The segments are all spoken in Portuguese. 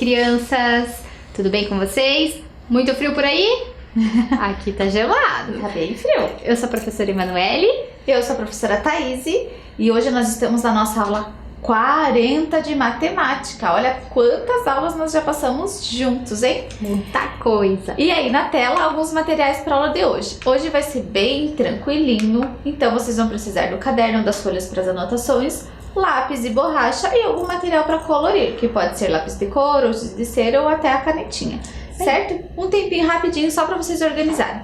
crianças! Tudo bem com vocês? Muito frio por aí? Aqui tá gelado. Tá bem frio. Eu sou a professora Emanuele. Eu sou a professora Thaís e hoje nós estamos na nossa aula 40 de matemática. Olha quantas aulas nós já passamos juntos, hein? Muita coisa. E aí na tela alguns materiais para a aula de hoje. Hoje vai ser bem tranquilinho, então vocês vão precisar do caderno, das folhas para as anotações, lápis e borracha e algum material para colorir, que pode ser lápis de cor, ou giz de cera ou até a canetinha, certo? Um tempinho rapidinho só para vocês organizarem.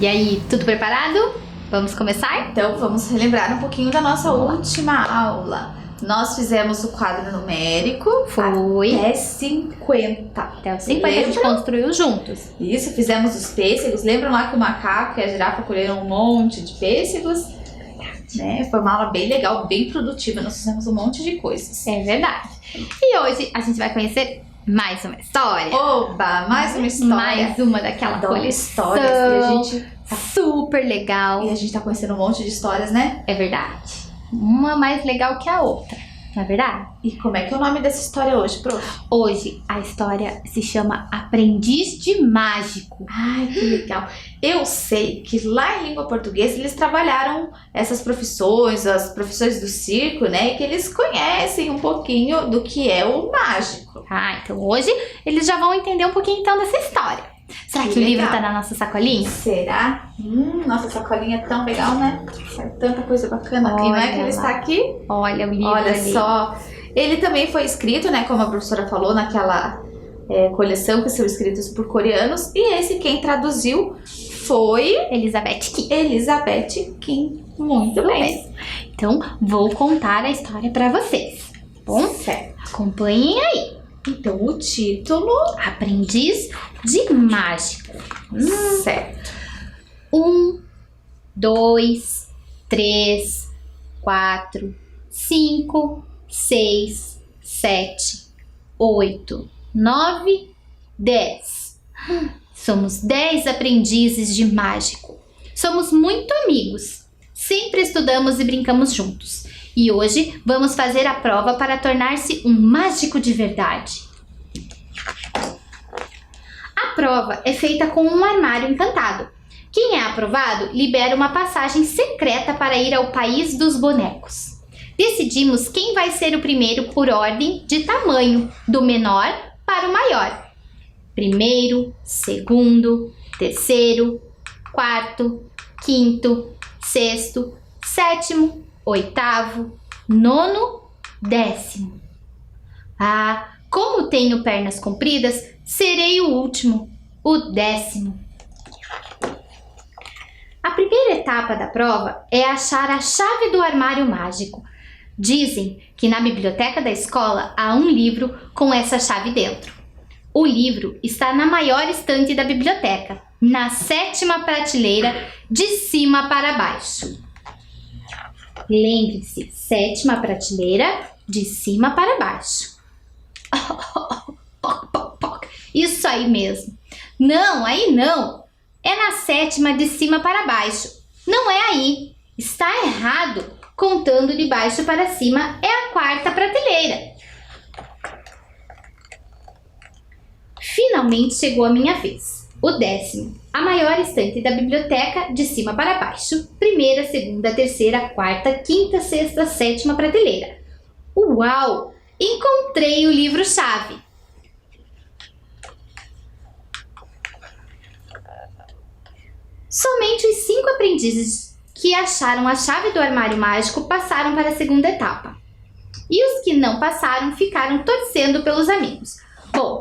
E aí, tudo preparado? Vamos começar? Então vamos relembrar um pouquinho da nossa última aula. Nós fizemos o quadro numérico até 50. Até os 50 a gente construiu juntos. Isso, fizemos os pêssegos. Lembram lá que o macaco e a girafa colheram um monte de pêssegos? Né? Foi uma aula bem legal, bem produtiva. Nós fizemos um monte de coisas. É verdade. E hoje a gente vai conhecer mais uma história. Oba, mais uma história. Mais uma daquela Adoro coleção. histórias que a gente super legal. E a gente tá conhecendo um monte de histórias, né? É verdade. Uma mais legal que a outra, não é verdade? E como é que é o nome dessa história hoje, prof? Hoje a história se chama Aprendiz de Mágico. Ai, que legal. Eu sei que lá em língua portuguesa eles trabalharam essas profissões, as profissões do circo, né? E que eles conhecem um pouquinho do que é o mágico. Ah, então hoje eles já vão entender um pouquinho então dessa história. Será que o livro tá na nossa sacolinha? Será? Nossa sacolinha é tão legal, né? É tanta coisa bacana. Olha e não é que ele lá. está aqui? Olha o livro. Olha ali. só. Ele também foi escrito, né? Como a professora falou, naquela coleção que são escritos por coreanos. E esse quem traduziu foi Elizabeth Kim. Elizabeth Kim. Muito bem. Então vou contar a história pra vocês. Bom? Certo. Acompanhem aí. Então o título... Aprendiz de Mágico. Certo. 1, 2, 3, 4, 5, 6, 7, 8, 9, 10. Somos 10 aprendizes de mágico. Somos muito amigos. Sempre estudamos e brincamos juntos. E hoje vamos fazer a prova para tornar-se um mágico de verdade. A prova é feita com um armário encantado. Quem é aprovado libera uma passagem secreta para ir ao país dos bonecos. Decidimos quem vai ser o primeiro por ordem de tamanho, do menor para o maior. Primeiro, segundo, terceiro, quarto, quinto, sexto, sétimo, oitavo, nono, décimo. Ah, como tenho pernas compridas, serei o último, o 10º. A primeira etapa da prova é achar a chave do armário mágico. Dizem que na biblioteca da escola há um livro com essa chave dentro. O livro está na maior estante da biblioteca, na 7ª prateleira, de cima para baixo. Lembre-se, 7ª prateleira, de cima para baixo. Isso aí mesmo. Não, aí não. É na 7ª de cima para baixo. Não é aí. Está errado. Contando de baixo para cima é a 4ª prateleira. Finalmente chegou a minha vez. O 10º, a maior estante da biblioteca, de cima para baixo, primeira, segunda, terceira, quarta, quinta, sexta, 7ª prateleira. Uau! Encontrei o livro-chave. Somente os 5 aprendizes que acharam a chave do armário mágico passaram para a segunda etapa. E os que não passaram ficaram torcendo pelos amigos. Bom,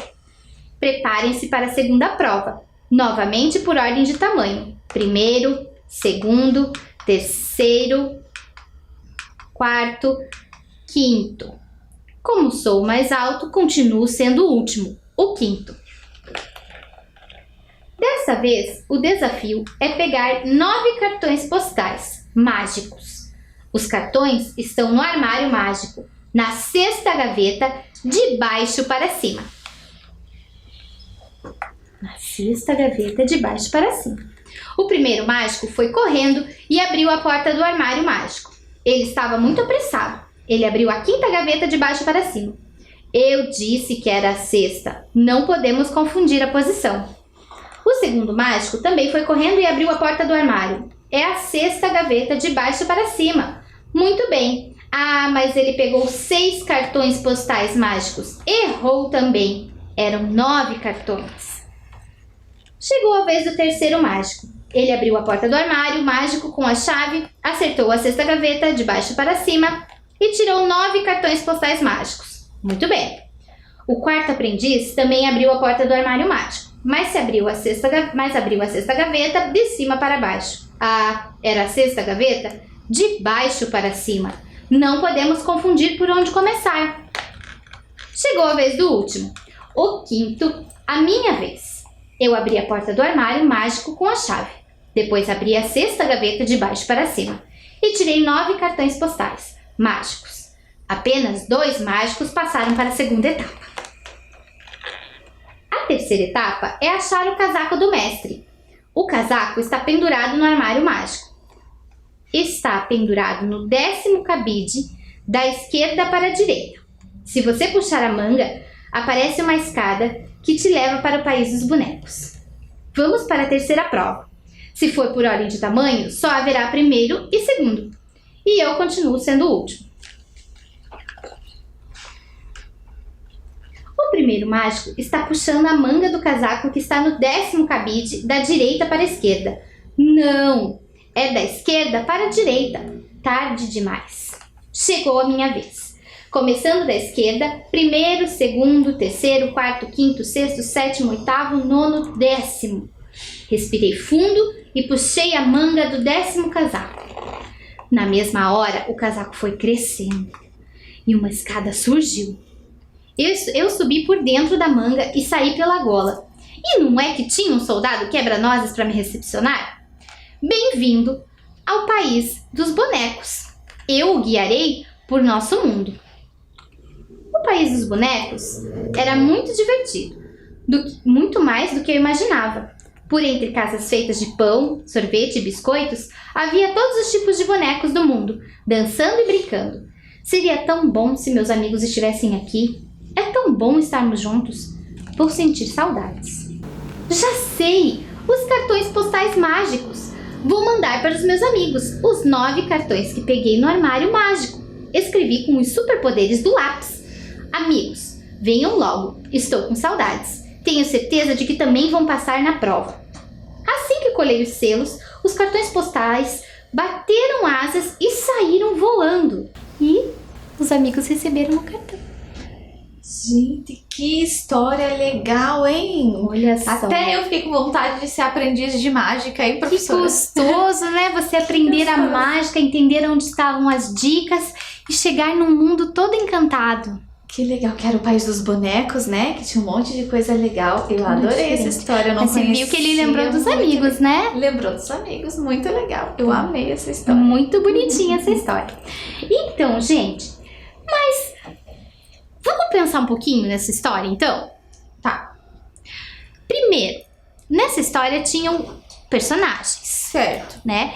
preparem-se para a segunda prova, novamente por ordem de tamanho. Primeiro, segundo, terceiro, quarto, quinto. Como sou o mais alto, continuo sendo o último, o quinto. Dessa vez, o desafio é pegar 9 cartões postais mágicos. Os cartões estão no armário mágico, na sexta gaveta, de baixo para cima. Na sexta gaveta, de baixo para cima. O primeiro mágico foi correndo e abriu a porta do armário mágico. Ele estava muito apressado. Ele abriu a quinta gaveta de baixo para cima. Eu disse que era a sexta. Não podemos confundir a posição. O segundo mágico também foi correndo e abriu a porta do armário. É a sexta gaveta de baixo para cima. Muito bem. Ah, mas ele pegou 6 cartões postais mágicos. Errou também. Eram 9 cartões. Chegou a vez do terceiro mágico. Ele abriu a porta do armário mágico com a chave, acertou a sexta gaveta de baixo para cima e tirou 9 cartões postais mágicos. Muito bem. O quarto aprendiz também abriu a porta do armário mágico, mas abriu a sexta gaveta de cima para baixo. Ah, era a sexta gaveta de baixo para cima. Não podemos confundir por onde começar. Chegou a vez do último, o quinto, a minha vez. Eu abri a porta do armário mágico com a chave. Depois abri a sexta gaveta de baixo para cima e tirei 9 cartões postais mágicos. Apenas 2 mágicos passaram para a segunda etapa. A terceira etapa é achar o casaco do mestre. O casaco está pendurado no armário mágico. Está pendurado no 10º cabide, da esquerda para a direita. Se você puxar a manga, aparece uma escada que te leva para o país dos bonecos. Vamos para a terceira prova. Se for por ordem de tamanho, só haverá primeiro e segundo. E eu continuo sendo o último. O primeiro mágico está puxando a manga do casaco que está no 10º cabide, da direita para a esquerda. Não! É da esquerda para a direita. Tarde demais. Chegou a minha vez. Começando da esquerda, primeiro, segundo, terceiro, quarto, quinto, sexto, sétimo, oitavo, nono, 10º. Respirei fundo e puxei a manga do 10º casaco. Na mesma hora, o casaco foi crescendo e uma escada surgiu. Eu subi por dentro da manga e saí pela gola. E não é que tinha um soldado quebra-nozes para me recepcionar? Bem-vindo ao país dos bonecos. Eu o guiarei por nosso mundo. O país dos bonecos era muito divertido, muito mais do que eu imaginava. Por entre casas feitas de pão, sorvete e biscoitos, havia todos os tipos de bonecos do mundo, dançando e brincando. Seria tão bom se meus amigos estivessem aqui. É tão bom estarmos juntos. Vou sentir saudades. Já sei! Os cartões postais mágicos. Vou mandar para os meus amigos os 9 cartões que peguei no armário mágico. Escrevi com os superpoderes do lápis. Amigos, venham logo. Estou com saudades. Tenho certeza de que também vão passar na prova. Assim que colhei os selos, os cartões postais bateram asas e saíram voando. E os amigos receberam o cartão. Gente, que história legal, hein? Olha só. Até eu fiquei com vontade de ser aprendiz de mágica, hein, professora? Que gostoso, né? Você aprender a mágica, entender onde estavam as dicas e chegar num mundo todo encantado. Que legal, que era o país dos bonecos, né? Que tinha um monte de coisa legal. Eu adorei essa história, eu não conhecia. Você viu que ele lembrou dos amigos, né? Lembrou dos amigos, muito legal. Eu amei essa história. Muito bonitinha essa história. Então, gente, mas vamos pensar um pouquinho nessa história, então? Tá. Primeiro, nessa história tinham personagens, Certo. né?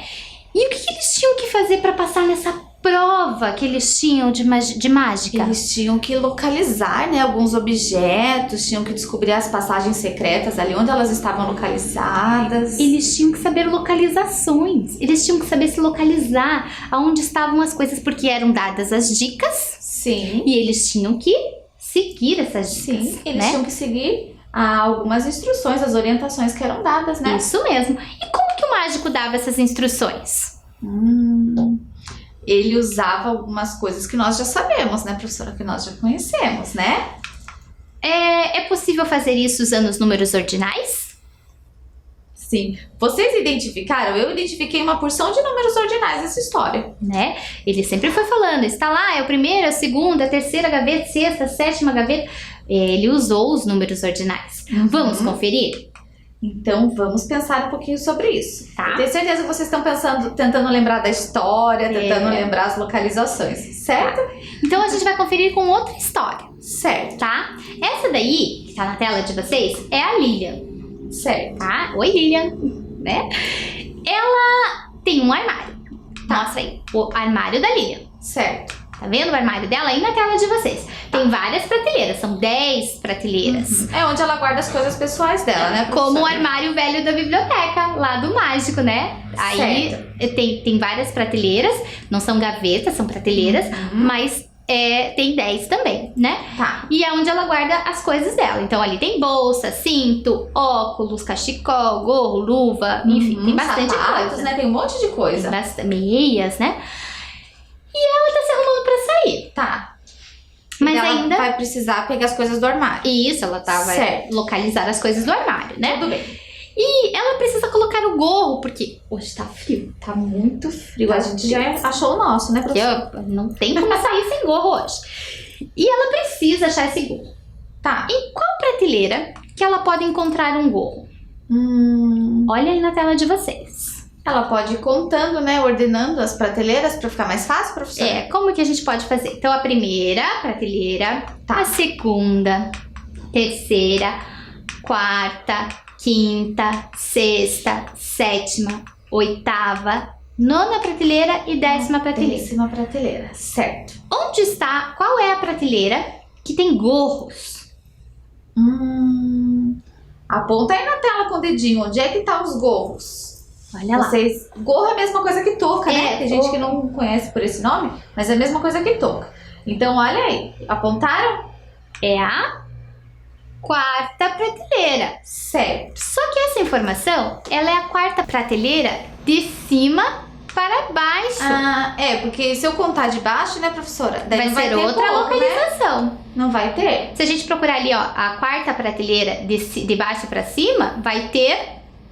E o que eles tinham que fazer para passar nessa prova que eles tinham de mágica? Eles tinham que localizar, né, alguns objetos, tinham que descobrir as passagens secretas ali, onde elas estavam localizadas. Eles tinham que saber localizações. Eles tinham que saber se localizar aonde estavam as coisas, porque eram dadas as dicas. Sim. E eles tinham que seguir essas dicas. Sim, eles né? tinham que seguir algumas instruções, as orientações que eram dadas, né? Isso mesmo. E como que o mágico dava essas instruções? Ele usava algumas coisas que nós já sabemos, né, professora? Que nós já conhecemos, né? É possível fazer isso usando os números ordinais? Sim. Vocês identificaram? Eu identifiquei uma porção de números ordinais nessa história. Né? Ele sempre foi falando, está lá, é o primeiro, é o segundo, é a terceira gaveta, sexta, sétima gaveta. Ele usou os números ordinais. Vamos conferir? Então, vamos pensar um pouquinho sobre isso. Tá. Eu tenho certeza que vocês estão pensando, tentando lembrar da história, tentando lembrar as localizações, certo? Tá. Então, a gente vai conferir com outra história, Certo. tá? Essa daí, que tá na tela de vocês, é a Lilian, Certo. tá? Oi, Lilian, né? Ela tem um armário. Mostra aí, o armário da Lilian. Certo. Tá vendo o armário dela aí na tela de vocês? Tem várias prateleiras, são 10 prateleiras. É onde ela guarda as coisas pessoais dela, né, professora? Como o armário velho da biblioteca, lá do mágico, né? Aí tem várias prateleiras, não são gavetas, são prateleiras, mas tem 10 também, né? Tá. E é onde ela guarda as coisas dela. Então ali tem bolsa, cinto, óculos, cachecol, gorro, luva, enfim, tem bastante sapatos, coisa. né? Tem um monte de coisa. Meias, né? E ela tá se arrumando pra sair. Tá. Mas ela ainda... vai precisar pegar as coisas do armário. Isso, ela vai Certo. localizar as coisas do armário, né? Tudo bem. E ela precisa colocar o gorro, porque hoje tá frio. Tá muito frio. A gente já achou o nosso, né, professora? Não tem como sair sem gorro hoje. E ela precisa achar esse gorro. Tá. Em qual prateleira que ela pode encontrar um gorro? Olha aí na tela de vocês. Ela pode ir contando, né? Ordenando as prateleiras pra ficar mais fácil, professora? Como que a gente pode fazer? Então, a primeira prateleira, a segunda, terceira, quarta, quinta, sexta, sétima, oitava, nona prateleira e 10ª prateleira. 10ª prateleira, certo. Onde está, qual é a prateleira que tem gorros? Aponta aí na tela com o dedinho, onde é que tá os gorros? Olha lá. Gorro é a mesma coisa que touca, né? Tem gente que não conhece por esse nome, mas é a mesma coisa que touca. Então, olha aí, apontaram? É a 4ª prateleira. Certo. Só que essa informação, ela é a 4ª prateleira de cima para baixo. Porque se eu contar de baixo, né, professora? Daí vai não ser ter outra gorro, localização. Né? Não vai ter? Se a gente procurar ali, ó, a 4ª prateleira de baixo para cima, vai ter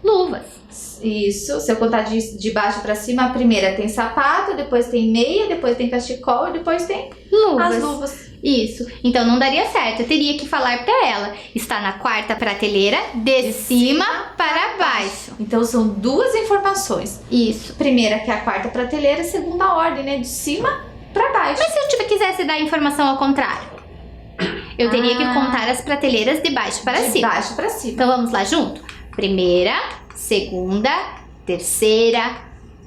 luvas. Isso, se eu contar de baixo pra cima, a primeira tem sapato, depois tem meia, depois tem cachecol e depois tem luvas. As luvas. Isso, então não daria certo, eu teria que falar pra ela, está na 4ª prateleira de cima para baixo. Então são duas informações. Isso. Primeira que é a 4ª prateleira, segunda ordem, né, de cima pra baixo. Mas se eu quisesse dar a informação ao contrário? Eu teria que contar as prateleiras de baixo para cima. De baixo pra cima. Então vamos lá junto? Primeira, segunda, terceira,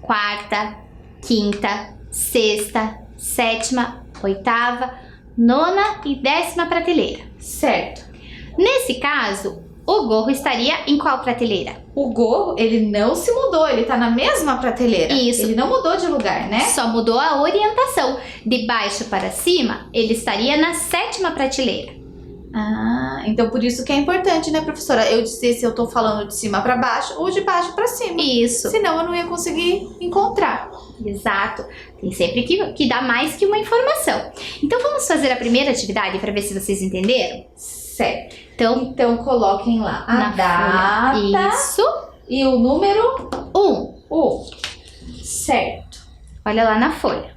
quarta, quinta, sexta, sétima, oitava, nona e 10ª prateleira. Certo. Nesse caso, o gorro estaria em qual prateleira? O gorro, ele não se mudou, ele tá na mesma prateleira. Isso. Ele não mudou de lugar, né? Só mudou a orientação. De baixo para cima, ele estaria na 7ª prateleira. Então por isso que é importante, né, professora? Eu dizer se eu tô falando de cima pra baixo ou de baixo pra cima. Isso. Senão eu não ia conseguir encontrar. Exato. Tem sempre que dar mais que uma informação. Então vamos fazer a primeira atividade para ver se vocês entenderam? Certo. Então coloquem lá a data. Folha. Isso. E o número 1. Certo. Olha lá na folha.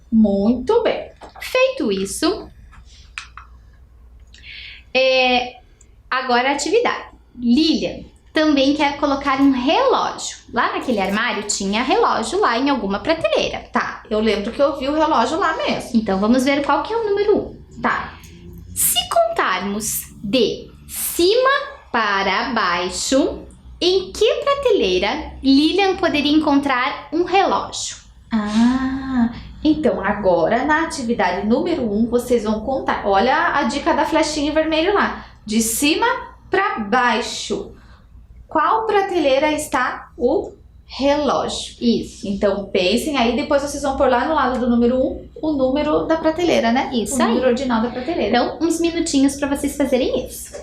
Muito bem. Feito isso, agora a atividade. Lilian também quer colocar um relógio. Lá naquele armário tinha relógio lá em alguma prateleira. Tá, eu lembro que eu vi o relógio lá mesmo. Então vamos ver qual que é o número 1. Tá. Se contarmos de cima para baixo, em que prateleira Lilian poderia encontrar um relógio? Então agora na atividade número 1 vocês vão contar. Olha a dica da flechinha vermelha lá. De cima para baixo. Qual prateleira está o relógio? Isso. Então pensem aí, depois vocês vão pôr lá no lado do número 1 o número da prateleira, né? Isso o aí. número ordinal da prateleira. Então, uns minutinhos para vocês fazerem isso.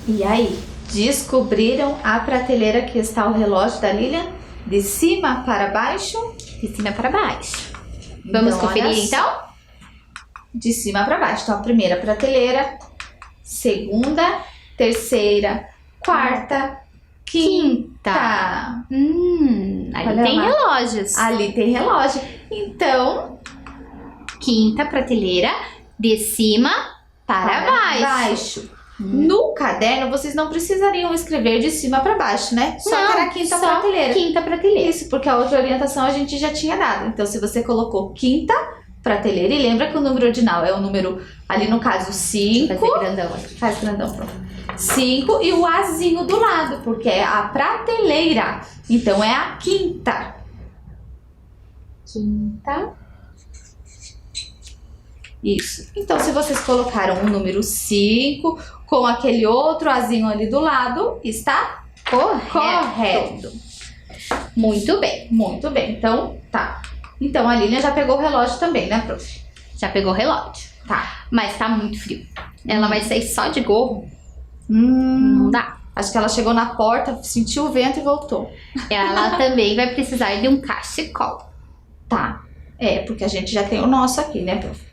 E aí, descobriram a prateleira que está o relógio da Lilian? De cima para baixo? De cima para baixo. Vamos conferir então? De cima para baixo. Então, a primeira prateleira, segunda, terceira, quarta, quinta. Ali Olha tem lá. relógios. Ali tem relógio. Então, Quinta prateleira, de cima para baixo. No caderno, vocês não precisariam escrever de cima para baixo, né? Só que era a quinta só prateleira. Quinta prateleira. Isso, porque a outra orientação a gente já tinha dado. Então, se você colocou quinta prateleira, e lembra que o número ordinal é o número, ali no caso, 5. Fazer grandão aqui. Faz grandão, pronto. 5 e o azinho do lado, porque é a prateleira. Então, é a quinta. Quinta. Isso. Então, se vocês colocaram o número 5 com aquele outro azinho ali do lado, está correto. Muito bem. Muito bem. Então, tá. Então, a Lilian já pegou o relógio também, né, prof? Já pegou o relógio. Tá. Mas tá muito frio. Ela vai sair só de gorro. Não dá. Acho que ela chegou na porta, sentiu o vento e voltou. Ela também vai precisar de um cachecol. Tá. É, porque a gente já tem o nosso aqui, né, prof?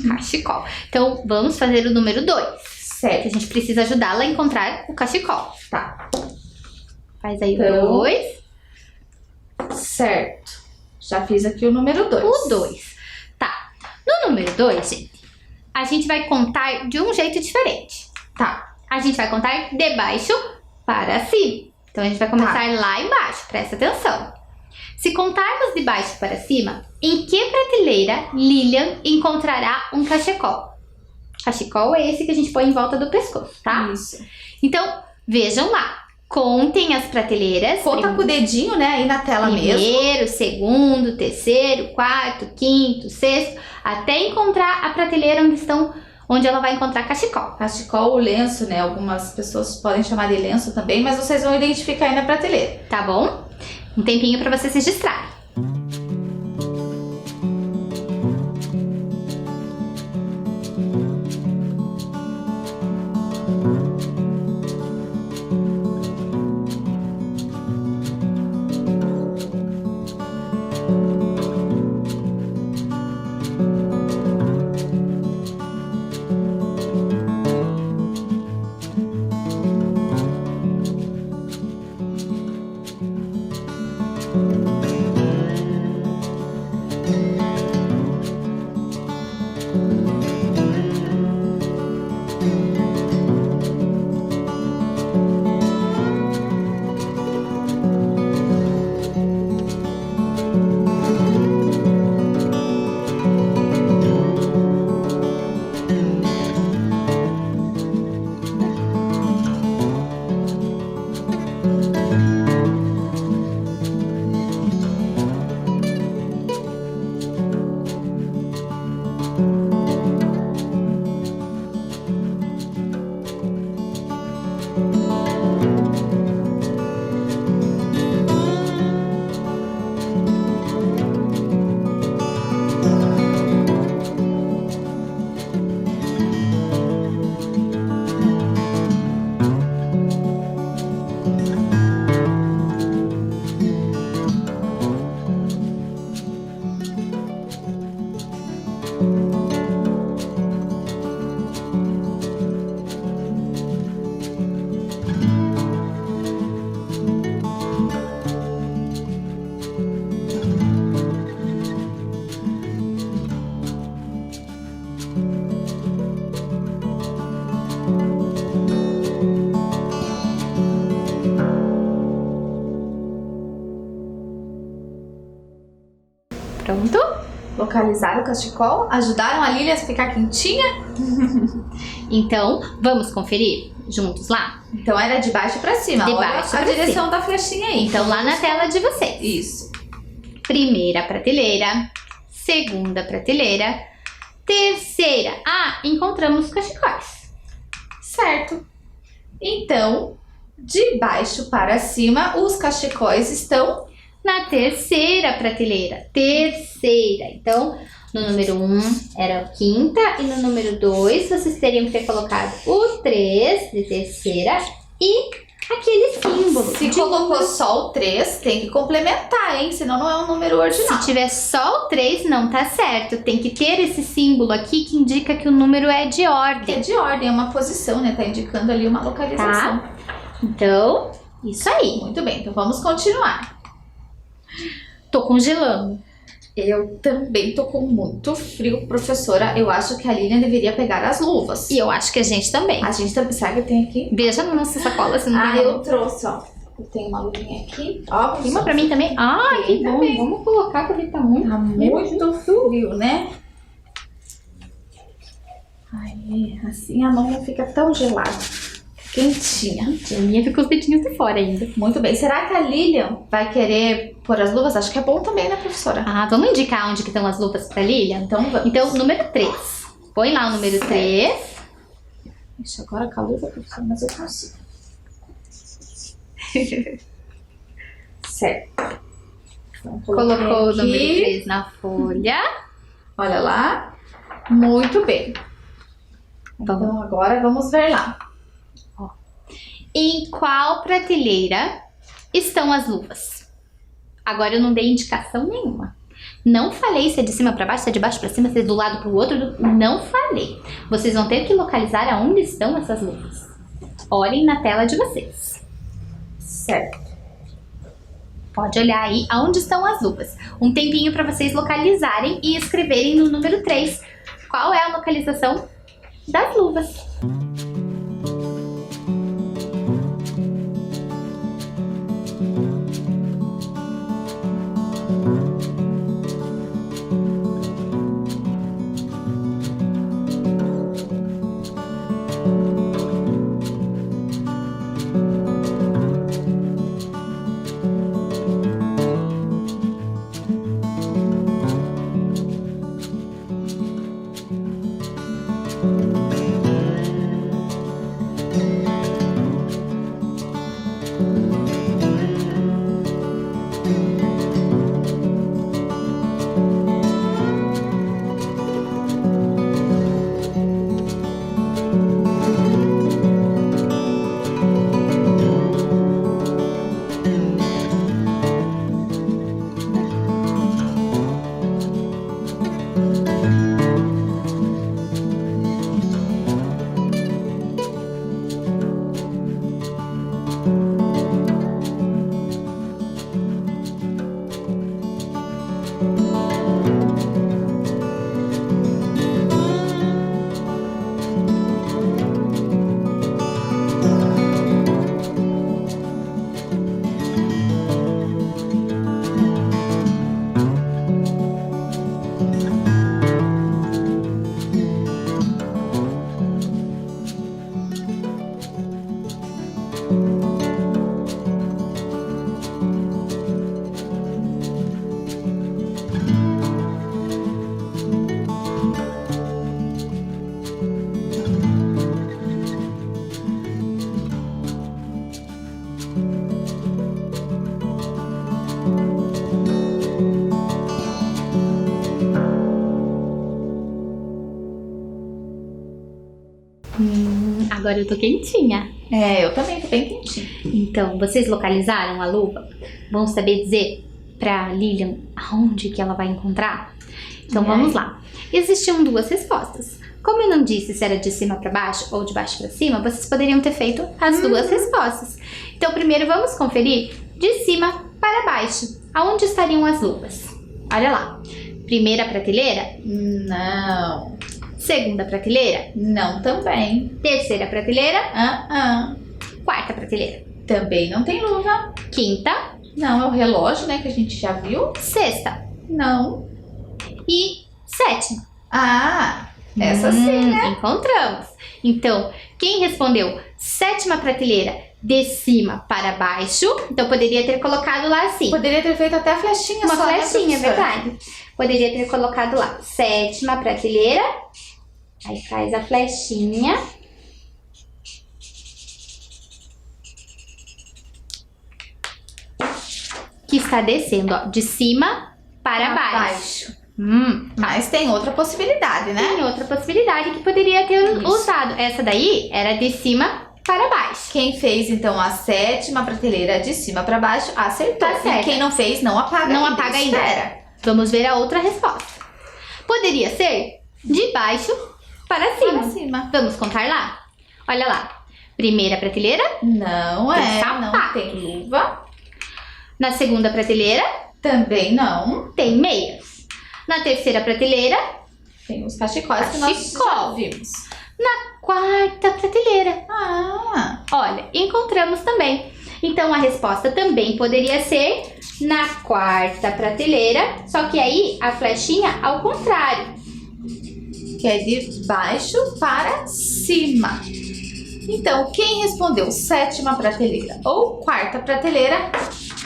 Cachecol. Então, vamos fazer o número 2. Certo. Que a gente precisa ajudá-la a encontrar o cachecol. Tá. Faz aí Então, o 2. Certo. Já fiz aqui o número 2. O 2. Tá. No número 2, gente, a gente vai contar de um jeito diferente. Tá. A gente vai contar de baixo para cima. Então, a gente vai começar lá embaixo. Presta atenção. Se contarmos de baixo para cima, em que prateleira Lilian encontrará um cachecol? Cachecol é esse que a gente põe em volta do pescoço, tá? Isso. Então, vejam lá. Contem as prateleiras. Conta com o dedinho, né, aí na tela mesmo. Primeiro, segundo, terceiro, quarto, quinto, sexto, até encontrar a prateleira onde ela vai encontrar cachecol. Cachecol ou lenço, né? Algumas pessoas podem chamar de lenço também, mas vocês vão identificar aí na prateleira. Tá bom? Um tempinho para você se distrair. Pronto? Localizaram o cachecol? Ajudaram a Lilian a ficar quentinha? Então, vamos conferir juntos lá? Então era de baixo pra cima. De Olha baixo a pra direção da flechinha aí. Então, lá na tela de vocês. Isso. Primeira prateleira, segunda prateleira, terceira. Ah, encontramos cachecóis. Certo. Então, de baixo para cima, os cachecóis estão na terceira prateleira. Terceira. Então, no número 1 era a quinta e no número 2 vocês teriam que ter colocado o 3 de terceira e aquele símbolo. Se colocou só o 3, tem que complementar, hein? Senão não é um número ordinal. Se tiver só o 3, não tá certo. Tem que ter esse símbolo aqui que indica que o número é de ordem. É de ordem, é uma posição, né? Tá indicando ali uma localização. Tá? Então, isso aí. Muito bem, então vamos continuar. Tô congelando. Eu também tô com muito frio, professora. Eu acho que a Lilian deveria pegar as luvas. E eu acho que a gente também. A gente também, sabe que tem aqui? Veja na nossa sacola se não tem. Eu trouxe, ó. Eu tenho uma luvinha aqui. Ó, Uma pra mim também. Ah, que bom. também. Vamos colocar porque tá muito, Tá muito frio, né? Aí, assim a mão não fica tão gelada. Quentinha. A minha ficou os dedinhos de fora ainda. Muito bem. Será que a Lilian vai querer pôr as luvas? Acho que é bom também, né, professora? Ah, vamos indicar onde que estão as luvas pra Lilian? Então vamos. Então, número 3. Põe lá o número 3. Deixa agora com a luva, professora, mas eu consigo. Certo. Então, Colocou o aqui. número 3 na folha. Olha lá. Muito bem. Vamos. Então agora vamos ver lá. Em qual prateleira estão as luvas? Agora eu não dei indicação nenhuma. Não falei se é de cima para baixo, se é de baixo para cima, se é do lado para o outro. Não falei. Vocês vão ter que localizar aonde estão essas luvas. Olhem na tela de vocês. Certo. Pode olhar aí aonde estão as luvas. Um tempinho para vocês localizarem e escreverem no número 3 qual é a localização das luvas. Agora eu tô quentinha. Eu também tô bem quentinha. Então, vocês localizaram a luva? Vão saber dizer pra Lilian aonde que ela vai encontrar? Então vamos lá. Existiam duas respostas. Como eu não disse se era de cima para baixo ou de baixo para cima, vocês poderiam ter feito as duas respostas. Então primeiro vamos conferir de cima para baixo. Aonde estariam as luvas? Olha lá. Primeira prateleira? Não. Segunda prateleira? Não também. Terceira prateleira? Quarta prateleira? Também não tem luva. Quinta? Não, é o relógio, né, que a gente já viu. Sexta? Não. E sétima? Essa sim, né? Encontramos. Então, quem respondeu sétima prateleira de cima para baixo, então poderia ter colocado lá assim. Poderia ter feito até a flechinha Uma só, flechinha, é né, professora? verdade. Poderia ter colocado lá sétima prateleira. Aí faz a flechinha. Que está descendo, ó, de cima para baixo. Mas tem outra possibilidade, né? Tem outra possibilidade que poderia ter usado. Essa daí era de cima para baixo. Quem fez, então, a 7ª prateleira de cima para baixo, acertou. Tá certo. E quem não fez, não apaga Não ainda. apaga ainda. Espera. Vamos ver a outra resposta. Poderia ser de baixo para cima. Para cima. Vamos contar lá? Olha lá. Primeira prateleira, Não Tem é, sapato. não tem luva. na segunda prateleira Também não. tem meias. Na terceira prateleira, Tem os cachecóis que nós já Cachecol. vimos. quarta prateleira. Ah, Olha, encontramos também. Então a resposta também poderia ser na quarta prateleira, só que aí a flechinha ao contrário. que é de baixo para cima. Então, quem respondeu 7ª prateleira ou 4ª prateleira,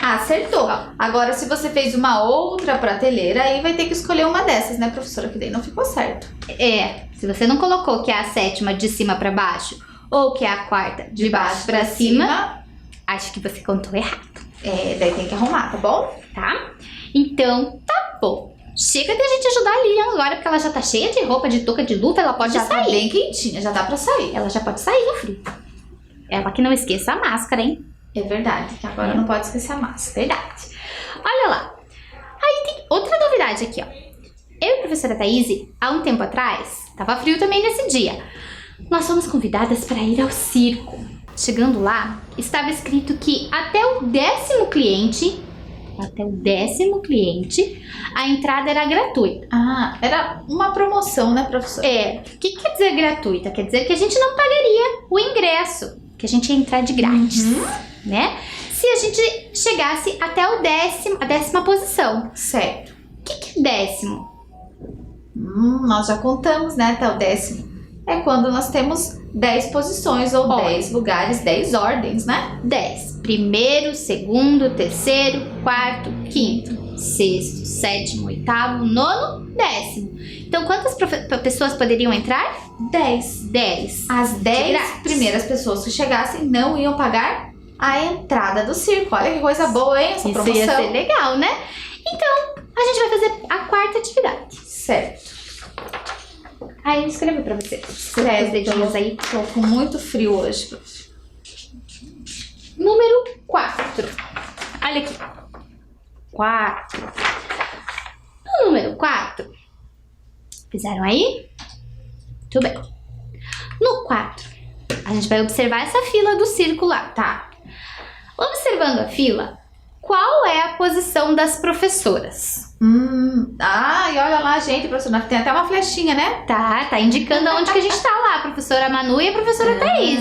acertou. Agora, se você fez uma outra prateleira, aí vai ter que escolher uma dessas, né, professora? Que daí não ficou certo. Se você não colocou que é a 7ª de cima para baixo ou que é a quarta de baixo para cima, acho que você contou errado, daí tem que arrumar, tá bom? tá? Então, tá bom. Chega de a gente ajudar a Lilian agora, porque ela já tá cheia de roupa, de touca, de luva, ela pode Já tá sair. bem quentinha, já dá pra sair. Ela já pode sair no frio. Ela que não esqueça a máscara, hein? É verdade, que agora não pode esquecer a massa. Verdade. Olha lá. Aí tem outra novidade aqui, ó. Eu e a professora Thaís, há um tempo atrás, tava frio também nesse dia, nós fomos convidadas para ir ao circo. Chegando lá, estava escrito que até o 10º cliente, a entrada era gratuita. Ah, era uma promoção, né, professora? O que quer dizer gratuita? Quer dizer que a gente não pagaria o ingresso, que a gente ia entrar de grátis, né? Se a gente chegasse até a 10ª posição. Certo. O que é 10º? Nós já contamos, né, até o 10º. É quando nós temos 10 posições ou Olha. 10 lugares, 10 ordens, né? 10. Primeiro, segundo, terceiro, quarto, quinto, sexto, sétimo, oitavo, nono, 10º. Então, quantas pessoas poderiam entrar? 10. 10. As 10 grátis. primeiras pessoas que chegassem não iam pagar a entrada do circo. Olha que coisa boa, hein? Essa Isso promoção. ia ser legal, né? Então, a gente vai fazer a quarta atividade. Certo. Aí eu escrevo pra você. Escreve, Os dedinhos aí. Tô com muito frio hoje, prof. Número 4. Olha aqui. 4. No número 4, fizeram aí? Tudo bem. No 4, a gente vai observar essa fila do círculo lá, tá? Observando a fila, qual é a posição das professoras? E olha lá, gente, professora, tem até uma flechinha, né? Tá indicando aonde que a gente tá lá, a professora Manu e a professora Thaís.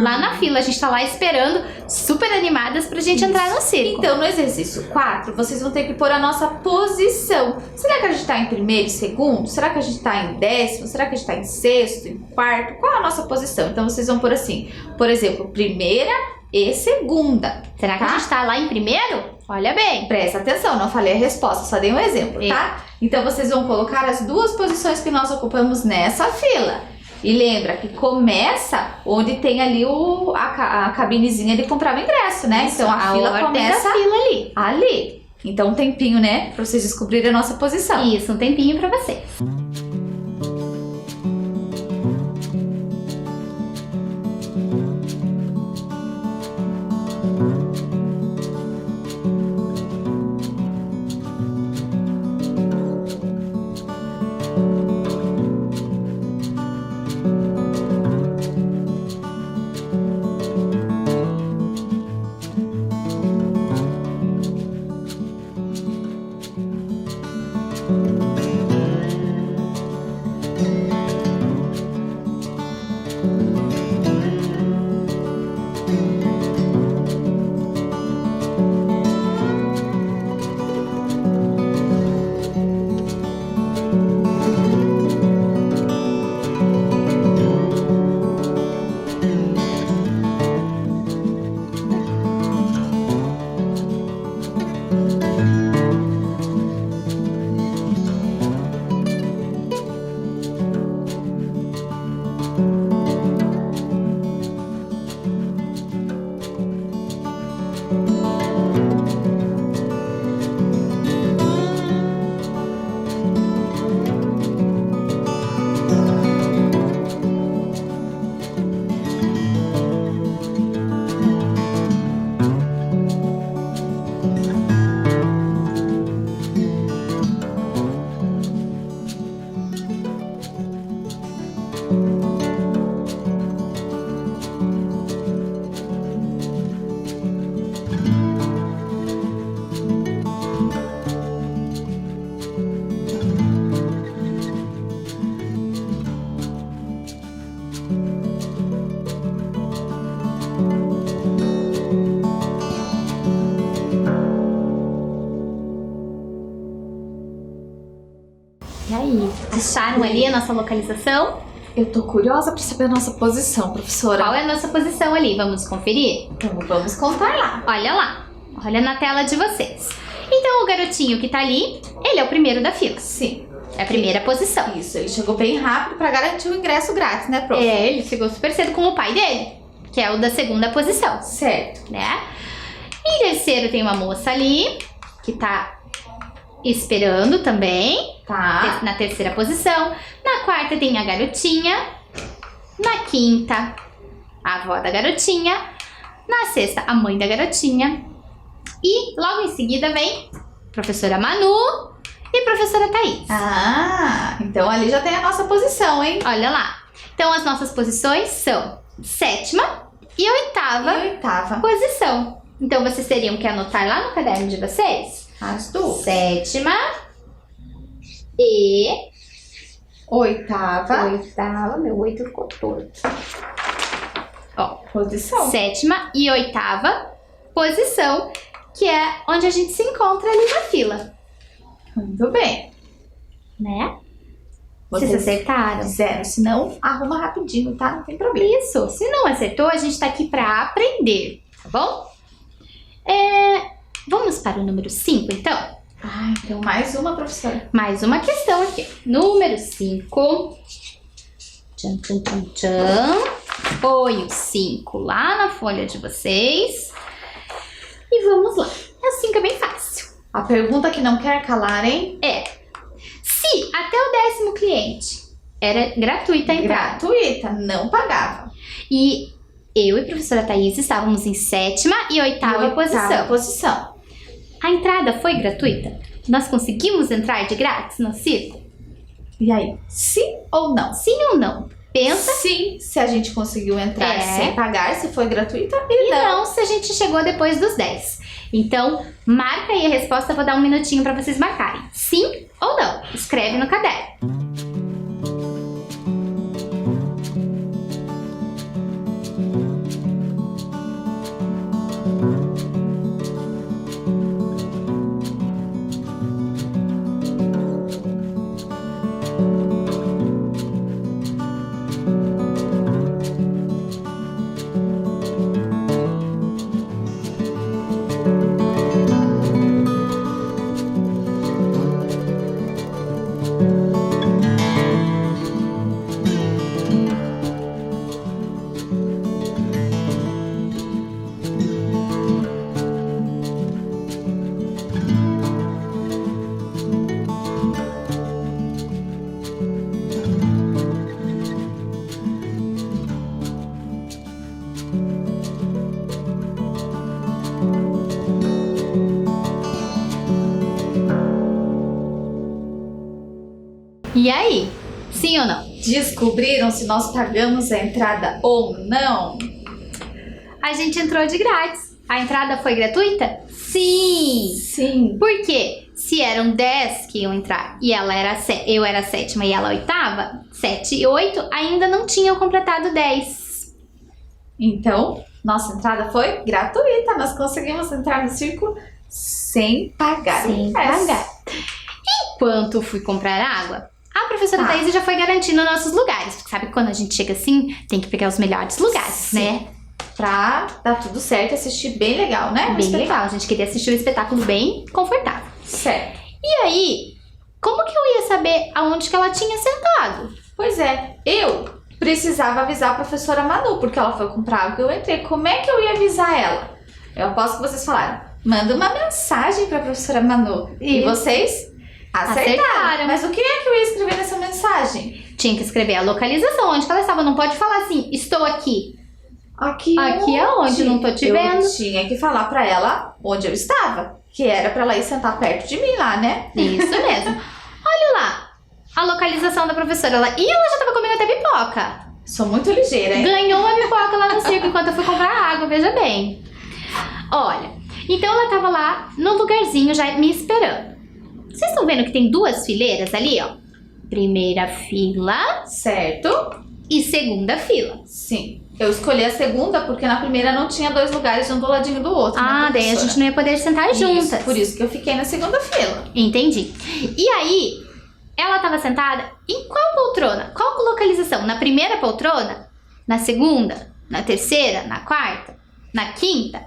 Lá na fila, a gente tá lá esperando, super animadas pra gente entrar no circo. Então, no exercício 4, vocês vão ter que pôr a nossa posição. Será que a gente tá em primeiro e segundo? Será que a gente tá em 10º? Será que a gente tá em 6º, em 4º? Qual é a nossa posição? Então, vocês vão pôr assim, por exemplo, primeira e segunda. Será que a gente tá lá em primeiro? Olha bem. Presta atenção, não falei a resposta, só dei um exemplo, tá? Então, vocês vão colocar as duas posições que nós ocupamos nessa fila. E lembra que começa onde tem ali a cabinezinha de comprar o ingresso, né? Isso, então, a fila ordem começa da fila ali. ali. Então, um tempinho, né? Pra vocês descobrirem a nossa posição. Isso, um tempinho pra vocês. ali, a nossa localização? Eu tô curiosa pra saber a nossa posição, professora. Qual é a nossa posição ali? Vamos conferir? Então, vamos contar lá. Olha lá. Olha na tela de vocês. Então, o garotinho que tá ali, ele é o primeiro da fila. Sim. É a primeira posição. Isso, ele chegou bem rápido pra garantir o ingresso grátis, né, prof? É, ele chegou super cedo com o pai dele, que é o da segunda posição, Certo. né? Em terceiro tem uma moça ali, que tá esperando também, Tá. na terceira posição. Na quarta tem a garotinha. Na quinta, a avó da garotinha. Na sexta, a mãe da garotinha. E logo em seguida vem a professora Manu e a professora Thaís. Ah, então ali já tem a nossa posição, hein? Olha lá. Então as nossas posições são sétima e oitava E oitava. posição. Então vocês teriam que anotar lá no caderno de vocês. As duas. Sétima e Oitava. oitava. Meu 8 ficou torto. Ó, Posição. sétima e oitava posição, que é onde a gente se encontra ali na fila, Muito bem. né? Vocês Vocês acertaram? fizeram, senão arruma rapidinho, tá? Não tem problema. Isso. Se não acertou, a gente tá aqui pra aprender, tá bom? Vamos para o número 5, então? Ah, então mais uma, professora. Mais uma questão aqui. Número 5. Tchan, tchan, tchan, tchan. Põe o 5 lá na folha de vocês. E vamos lá. A 5 é bem fácil. A pergunta que não quer calar, hein? Se até o 10º cliente era gratuita a entrada Gratuita, não pagava. e eu e a professora Thaís estávamos em sétima e oitava posição, a entrada foi gratuita? Nós conseguimos entrar de grátis no circo? E aí, sim ou não? Sim ou não? Pensa. Sim, se a gente conseguiu entrar É. sem pagar, se foi gratuita, E não se a gente chegou depois dos 10. Então, marca aí a resposta, eu vou dar um minutinho para vocês marcarem. Sim ou não? Escreve no caderno. E aí? Sim ou não? descobriram se nós pagamos a entrada ou não? A gente entrou de grátis. A entrada foi gratuita? Sim! Sim. Por quê? Se eram 10 que iam entrar e eu era a sétima e ela a oitava, 7 e 8 ainda não tinham completado 10. Então, nossa entrada foi gratuita. Nós conseguimos entrar no circo sem pagar. Sem ingresso. pagar. Enquanto eu fui comprar água, a professora Tá. Thaís já foi garantindo nossos lugares. Porque sabe que quando a gente chega assim, tem que pegar os melhores lugares, Sim. né? Pra dar tudo certo e assistir bem legal, né? O Bem espetáculo. legal. A gente queria assistir o espetáculo bem confortável. Certo. E aí, como que eu ia saber aonde que ela tinha sentado? Pois é, eu precisava avisar a professora Manu, porque ela foi comprar água e eu entrei. Como é que eu ia avisar ela? Eu aposto que vocês falaram, manda uma mensagem pra professora Manu. E Isso. vocês acertaram. Mas o que é que eu ia escrever nessa mensagem? Tinha que escrever a localização, onde que ela estava. Não pode falar assim, estou aqui. Aqui aonde? Não tô te vendo. Eu tinha que falar pra ela onde eu estava. Que era pra ela ir sentar perto de mim lá, né? Isso mesmo. Olha lá, a localização da professora. Ela já estava comendo até pipoca. Sou muito ligeira, hein? Ganhou uma pipoca lá no circo enquanto eu fui comprar água, veja bem. Olha, então ela estava lá no lugarzinho já me esperando. Vocês estão vendo que tem duas fileiras ali, ó? Primeira fila Certo? e segunda fila. Sim. Eu escolhi a segunda porque na primeira não tinha dois lugares, um do ladinho do outro. Ah, né, daí a professora? gente não ia poder sentar juntas. Isso, por isso que eu fiquei na segunda fila. Entendi. E aí, ela estava sentada em qual poltrona? Qual localização? Na primeira poltrona? Na segunda? Na terceira? Na quarta? Na quinta?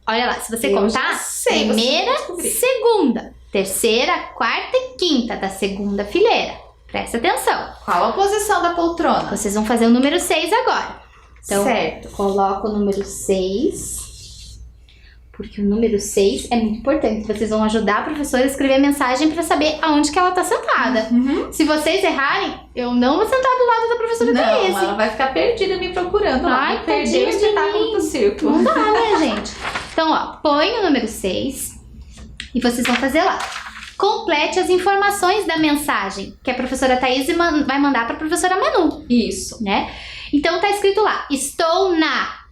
Olha lá, se você contar, primeira, segunda, terceira, quarta e quinta da segunda fileira. Presta atenção. Qual a posição da poltrona? Vocês vão fazer o número 6 agora. Então, certo. Coloca o número 6, porque o número 6 é muito importante. Vocês vão ajudar a professora a escrever a mensagem para saber aonde que ela tá sentada. Se vocês errarem, eu não vou sentar do lado da professora Thaís. Não, ela vai ficar perdida me procurando. Ai, perder o espetáculo do circo. Não dá, né, gente? Então, ó, põe o número 6 e vocês vão fazer lá. Complete as informações da mensagem que a professora Thaís vai mandar para a professora Manu. Isso. Né? Então tá escrito lá, estou na.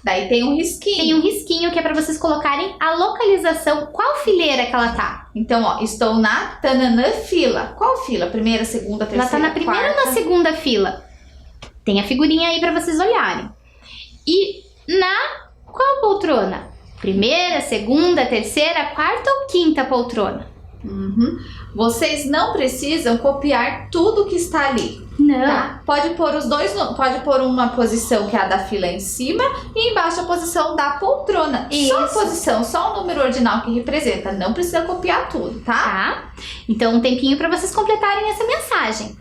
Daí tem um risquinho. Tem um risquinho que é para vocês colocarem a localização, qual fileira que ela tá. Então, ó, estou na tananã fila. Qual fila? Primeira, segunda, terceira, ela tá na primeira quarta? ou na segunda fila? Tem a figurinha aí para vocês olharem. E na qual poltrona? Primeira, segunda, terceira, quarta ou quinta poltrona? Vocês não precisam copiar tudo que está ali. Não. Tá? Pode pôr os dois, pode pôr uma posição que é a da fila em cima e embaixo a posição da poltrona. Isso. Só a posição, só o número ordinal que representa. Não precisa copiar tudo, tá? Tá? Então, um tempinho para vocês completarem essa mensagem.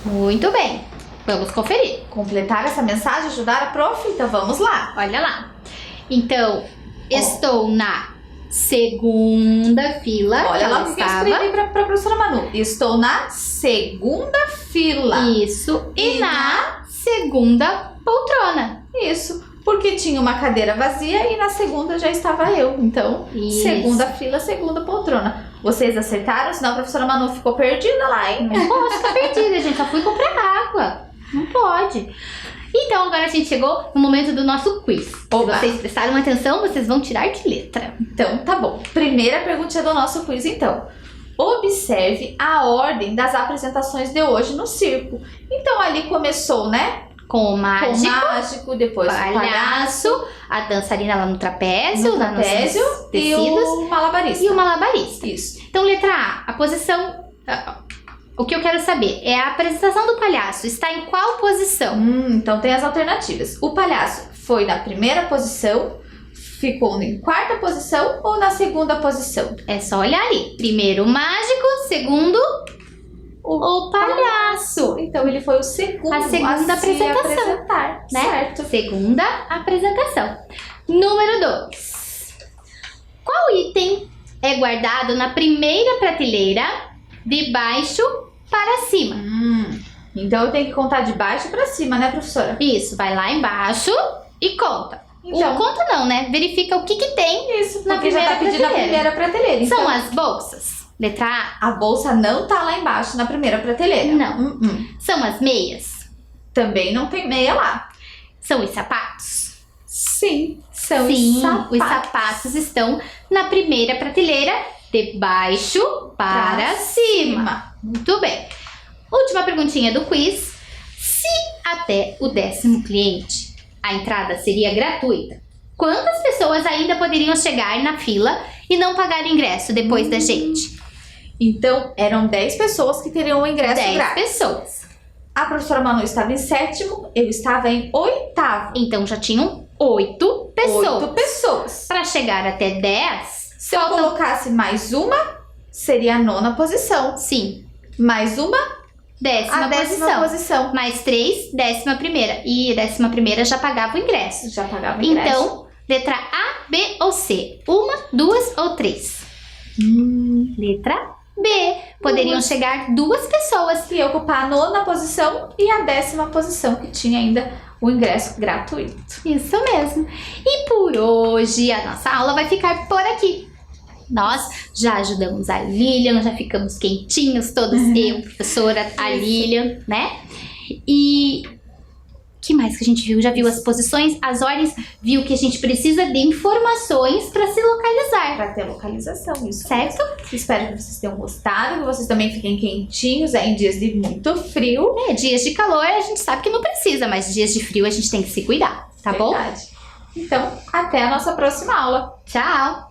Muito bem, vamos conferir. Completar essa mensagem, ajudar a prof? Então vamos lá. Olha lá. Então, estou na segunda fila. Olha lá que porque eu escrevi para a professora Manu. Estou na segunda fila. Isso. E na segunda poltrona. Isso. Porque tinha uma cadeira vazia e na segunda já estava eu. Então, Isso. segunda fila, segunda poltrona. Vocês acertaram? Senão a professora Manu ficou perdida lá, hein? Não posso ficar perdida, gente. Só fui comprar água. Não pode. Então, agora a gente chegou no momento do nosso quiz. Oba. Se vocês prestaram atenção, vocês vão tirar de letra. Então, tá bom. Primeira pergunta do nosso quiz, então. Observe a ordem das apresentações de hoje no circo. Então, ali começou, né? Com o mágico, Depois o palhaço, a dançarina lá no trapézio, lá nos e tecidos, o malabarista. e o malabarista. Isso. Então, letra A posição... O que eu quero saber é a apresentação do palhaço está em qual posição? Então tem as alternativas. O palhaço foi na primeira posição, ficou em quarta posição ou na segunda posição? É só olhar ali. Primeiro o mágico, segundo o palhaço. Então ele foi o segundo A segunda a se apresentação, apresentar, né? certo? Segunda apresentação. Número 2. Qual item é guardado na primeira prateleira, de baixo para cima? Então eu tenho que contar de baixo para cima, né, professora? Isso, vai lá embaixo e conta. Então, Conta não, né? Verifica o que tem isso, na porque já primeira tá pedindo a primeira prateleira. Então, São as bolsas. Letra A. a bolsa não tá lá embaixo na primeira prateleira. Não. São as meias. Também não tem meia lá. São os sapatos. Sim, são Sim, os sapatos. os sapatos estão na primeira prateleira, de baixo para cima. Muito bem. Última perguntinha do quiz. Se até o 10º cliente a entrada seria gratuita, quantas pessoas ainda poderiam chegar na fila e não pagar ingresso depois da gente? Então, eram 10 pessoas que teriam o ingresso 10 grátis. pessoas. A professora Manu estava em 7º, eu estava em 8º. Então já tinham 8 pessoas. 8 pessoas. Para chegar até 10, Se eu colocasse mais uma, seria a 9ª posição. sim, Mais uma, décima a 10ª posição. Mais 3, 11ª. E a 11ª já pagava o ingresso. Já pagava o ingresso. Então, letra A, B ou C? 1, 2 ou 3? Letra B. Poderiam chegar 2 pessoas. E ocupar a 9ª posição e a 10ª posição, que tinha ainda o ingresso gratuito. Isso mesmo. E por hoje a nossa aula vai ficar por aqui. Nós já ajudamos a Lilian, já ficamos quentinhos, todos eu, professora, a Lilian, né? E que mais que a gente viu? Já viu as posições, as ordens, viu que a gente precisa de informações para se localizar. Para ter localização, isso. Certo? Espero que vocês tenham gostado, que vocês também fiquem quentinhos em dias de muito frio. Dias de calor a gente sabe que não precisa, mas dias de frio a gente tem que se cuidar, tá bom? Verdade. Então, até a nossa próxima aula. Tchau!